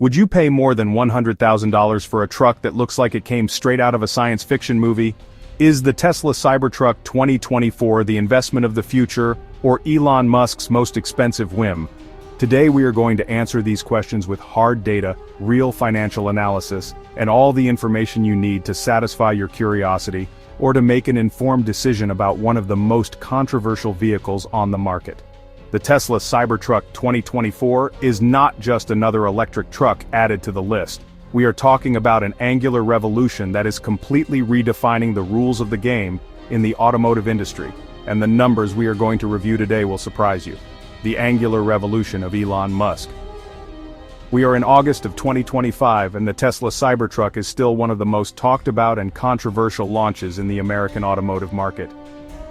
Would you pay more than $100,000 for a truck that looks like it came straight out of a science fiction movie? Is the Tesla Cybertruck 2024 the investment of the future, or Elon Musk's most expensive whim? Today we are going to answer these questions with hard data, real financial analysis, and all the information you need to satisfy your curiosity, or to make an informed decision about one of the most controversial vehicles on the market. The Tesla Cybertruck 2024 is not just another electric truck added to the list. We are talking about an angular revolution that is completely redefining the rules of the game in the automotive industry, and the numbers we are going to review today will surprise you. The angular revolution of Elon Musk. We are in August of 2025 and the Tesla Cybertruck is still one of the most talked about and controversial launches in the American automotive market.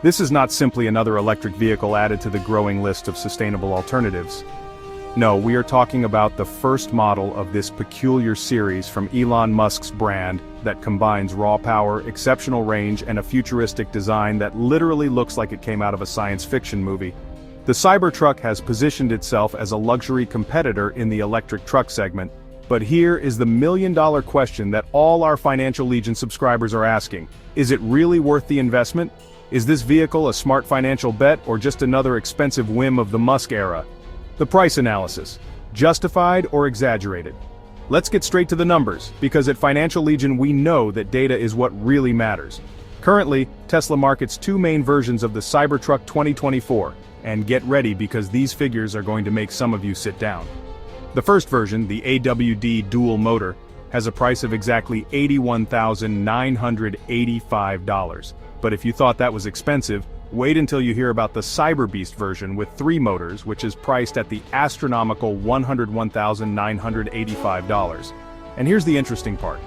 This is not simply another electric vehicle added to the growing list of sustainable alternatives. No, we are talking about the first model of this peculiar series from Elon Musk's brand that combines raw power, exceptional range, and a futuristic design that literally looks like it came out of a science fiction movie. The Cybertruck has positioned itself as a luxury competitor in the electric truck segment, but here is the million-dollar question that all our Financial Legion subscribers are asking. Is it really worth the investment? Is this vehicle a smart financial bet or just another expensive whim of the Musk era? The price analysis. Justified or exaggerated? Let's get straight to the numbers, because at Financial Legion we know that data is what really matters. Currently, Tesla markets two main versions of the Cybertruck 2024, and get ready because these figures are going to make some of you sit down. The first version, the AWD dual motor, has a price of exactly $81,985. But if you thought that was expensive, wait until you hear about the Cyberbeast version with 3 motors, which is priced at the astronomical $101,985. And here's the interesting part.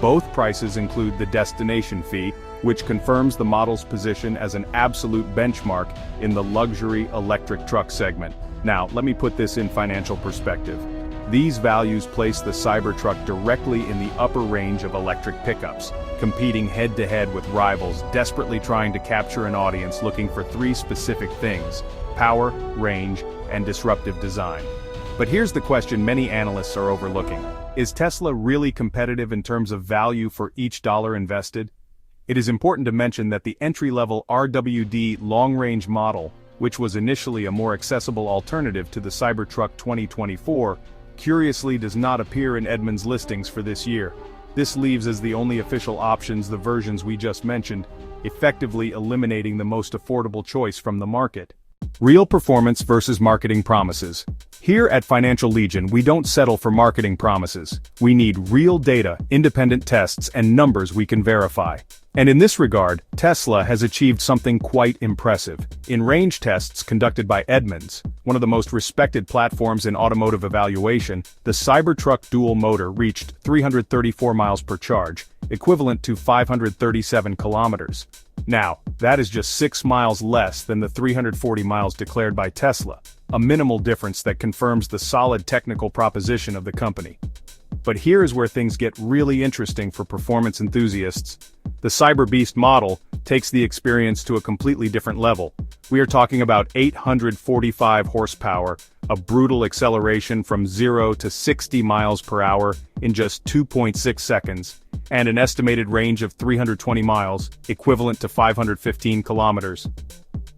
Both prices include the destination fee, which confirms the model's position as an absolute benchmark in the luxury electric truck segment. Now, let me put this in financial perspective. These values place the Cybertruck directly in the upper range of electric pickups, competing head-to-head with rivals desperately trying to capture an audience looking for 3 specific things: power, range, and disruptive design. But here's the question many analysts are overlooking. Is Tesla really competitive in terms of value for each dollar invested? It is important to mention that the entry-level RWD long-range model, which was initially a more accessible alternative to the Cybertruck 2024, curiously does not appear in Edmunds listings for this year. This leaves as the only official options the versions we just mentioned, effectively eliminating the most affordable choice from the market. Real performance versus marketing promises. Here at Financial Legion, we don't settle for marketing promises. We need real data, independent tests, and numbers we can verify. And in this regard, Tesla has achieved something quite impressive. In range tests conducted by Edmunds, one of the most respected platforms in automotive evaluation, the Cybertruck dual motor reached 334 miles per charge, equivalent to 537 kilometers. Now, that is just 6 miles less than the 340 miles declared by Tesla, a minimal difference that confirms the solid technical proposition of the company. But here is where things get really interesting for performance enthusiasts. The Cyberbeast model takes the experience to a completely different level. We are talking about 845 horsepower, a brutal acceleration from 0 to 60 miles per hour in just 2.6 seconds, and an estimated range of 320 miles, equivalent to 515 kilometers.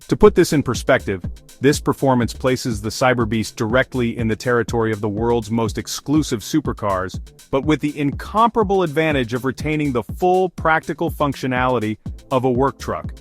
To put this in perspective, this performance places the Cyberbeast directly in the territory of the world's most exclusive supercars, but with the incomparable advantage of retaining the full practical functionality of a work truck.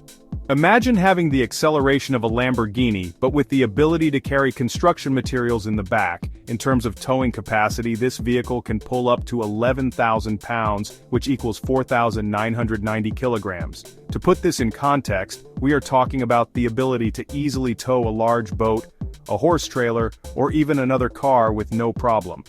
Imagine having the acceleration of a Lamborghini, but with the ability to carry construction materials in the back. In terms of towing capacity, this vehicle can pull up to 11,000 pounds, which equals 4,990 kilograms. To put this in context, we are talking about the ability to easily tow a large boat, a horse trailer, or even another car with no problem.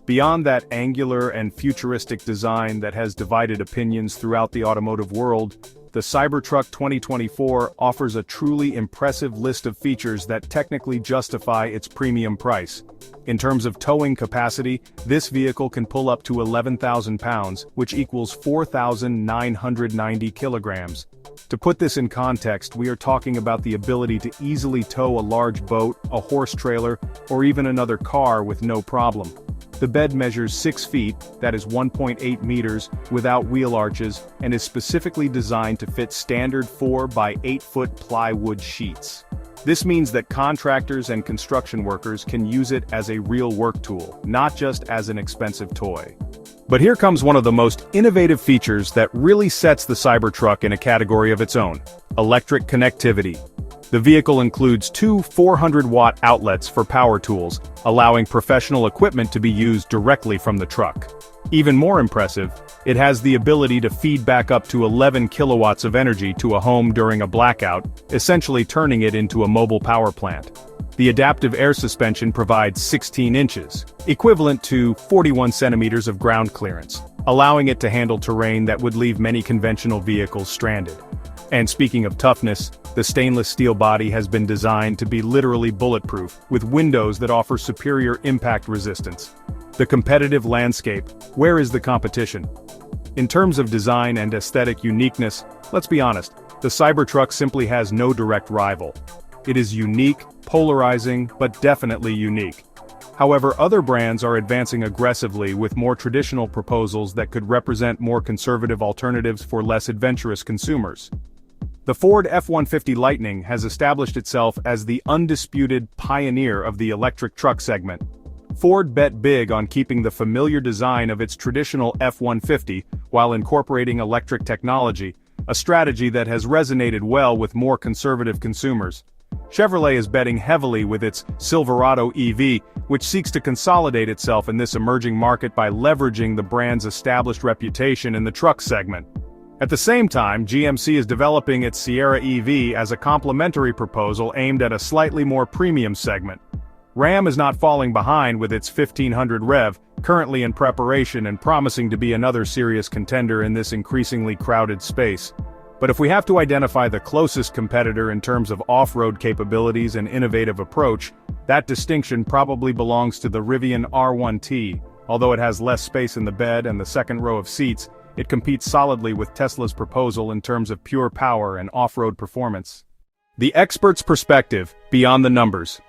Beyond that angular and futuristic design that has divided opinions throughout the automotive world, the Cybertruck 2024 offers a truly impressive list of features that technically justify its premium price. In terms of towing capacity, this vehicle can pull up to 11,000 pounds, which equals 4,990 kilograms. To put this in context, we are talking about the ability to easily tow a large boat, a horse trailer, or even another car with no problem. The bed measures 6 feet, that is 1.8 meters, without wheel arches, and is specifically designed to fit standard 4 by 8 foot plywood sheets. This means that contractors and construction workers can use it as a real work tool, not just as an expensive toy. But here comes one of the most innovative features that really sets the Cybertruck in a category of its own: electric connectivity. The vehicle includes two 400-watt outlets for power tools, allowing professional equipment to be used directly from the truck. Even more impressive, it has the ability to feed back up to 11 kilowatts of energy to a home during a blackout, essentially turning it into a mobile power plant. The adaptive air suspension provides 16 inches, equivalent to 41 centimeters of ground clearance, allowing it to handle terrain that would leave many conventional vehicles stranded. And speaking of toughness, the stainless steel body has been designed to be literally bulletproof, with windows that offer superior impact resistance. The competitive landscape: where is the competition? In terms of design and aesthetic uniqueness, let's be honest, the Cybertruck simply has no direct rival. It is unique, polarizing, but definitely unique. However, other brands are advancing aggressively with more traditional proposals that could represent more conservative alternatives for less adventurous consumers. The Ford F-150 Lightning has established itself as the undisputed pioneer of the electric truck segment. Ford bet big on keeping the familiar design of its traditional F-150 while incorporating electric technology, a strategy that has resonated well with more conservative consumers. Chevrolet is betting heavily with its Silverado EV, which seeks to consolidate itself in this emerging market by leveraging the brand's established reputation in the truck segment. At the same time, GMC is developing its Sierra EV as a complementary proposal aimed at a slightly more premium segment. Ram is not falling behind with its 1500 Rev, currently in preparation and promising to be another serious contender in this increasingly crowded space. But if we have to identify the closest competitor in terms of off-road capabilities and innovative approach, that distinction probably belongs to the Rivian R1T. Although it has less space in the bed and the second row of seats, it competes solidly with Tesla's proposal in terms of pure power and off-road performance. The expert's perspective, beyond the numbers.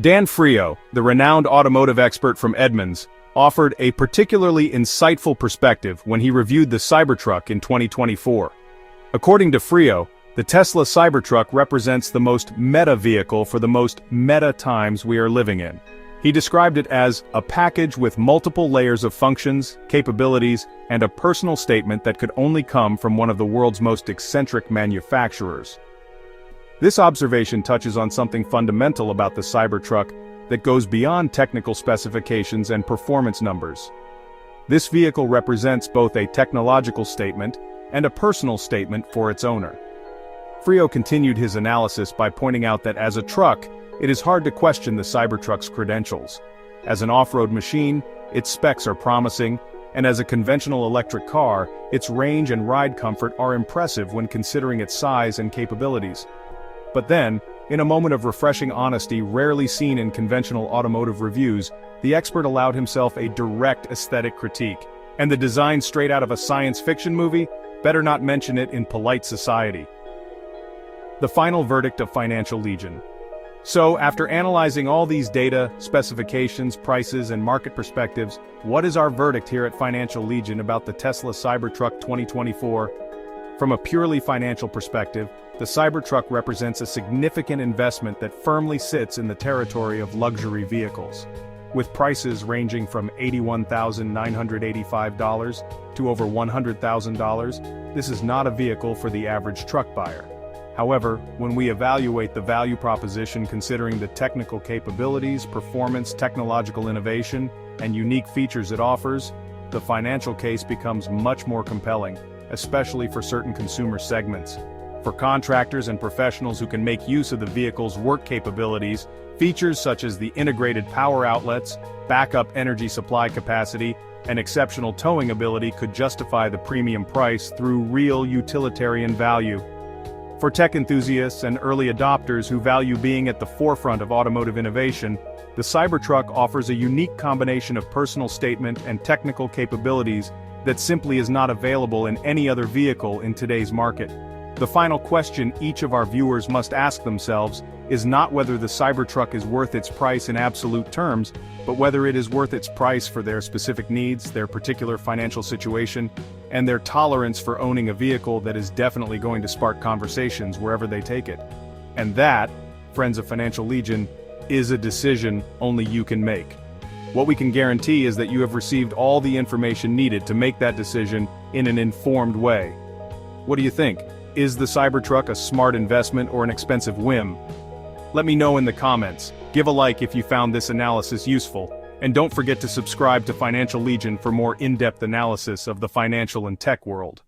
Dan Frio, the renowned automotive expert from Edmunds, offered a particularly insightful perspective when he reviewed the Cybertruck in 2024. According to Frio, the Tesla Cybertruck represents the most meta vehicle for the most meta times we are living in. He described it as a package with multiple layers of functions, capabilities, and a personal statement that could only come from one of the world's most eccentric manufacturers. This observation touches on something fundamental about the Cybertruck that goes beyond technical specifications and performance numbers. This vehicle represents both a technological statement and a personal statement for its owner. Frio continued his analysis by pointing out that as a truck, it is hard to question the Cybertruck's credentials. As an off-road machine, its specs are promising, and as a conventional electric car, its range and ride comfort are impressive when considering its size and capabilities. But then, in a moment of refreshing honesty rarely seen in conventional automotive reviews, the expert allowed himself a direct aesthetic critique. And the design straight out of a science fiction movie? Better not mention it in polite society. The final verdict of Financial Legion. So, after analyzing all these data, specifications, prices, and market perspectives, what is our verdict here at Financial Legion about the Tesla Cybertruck 2024? From a purely financial perspective, the Cybertruck represents a significant investment that firmly sits in the territory of luxury vehicles. With prices ranging from $81,985 to over $100,000, this is not a vehicle for the average truck buyer. However, when we evaluate the value proposition considering the technical capabilities, performance, technological innovation, and unique features it offers, the financial case becomes much more compelling, especially for certain consumer segments. For contractors and professionals who can make use of the vehicle's work capabilities, features such as the integrated power outlets, backup energy supply capacity, and exceptional towing ability could justify the premium price through real utilitarian value. For tech enthusiasts and early adopters who value being at the forefront of automotive innovation, the Cybertruck offers a unique combination of personal statement and technical capabilities that simply is not available in any other vehicle in today's market. The final question each of our viewers must ask themselves is not whether the Cybertruck is worth its price in absolute terms, but whether it is worth its price for their specific needs, their particular financial situation, and their tolerance for owning a vehicle that is definitely going to spark conversations wherever they take it. And that, friends of Financial Legion, is a decision only you can make. What we can guarantee is that you have received all the information needed to make that decision in an informed way. What do you think? Is the Cybertruck a smart investment or an expensive whim? Let me know in the comments. Give a like if you found this analysis useful, and don't forget to subscribe to Financial Legion for more in-depth analysis of the financial and tech world.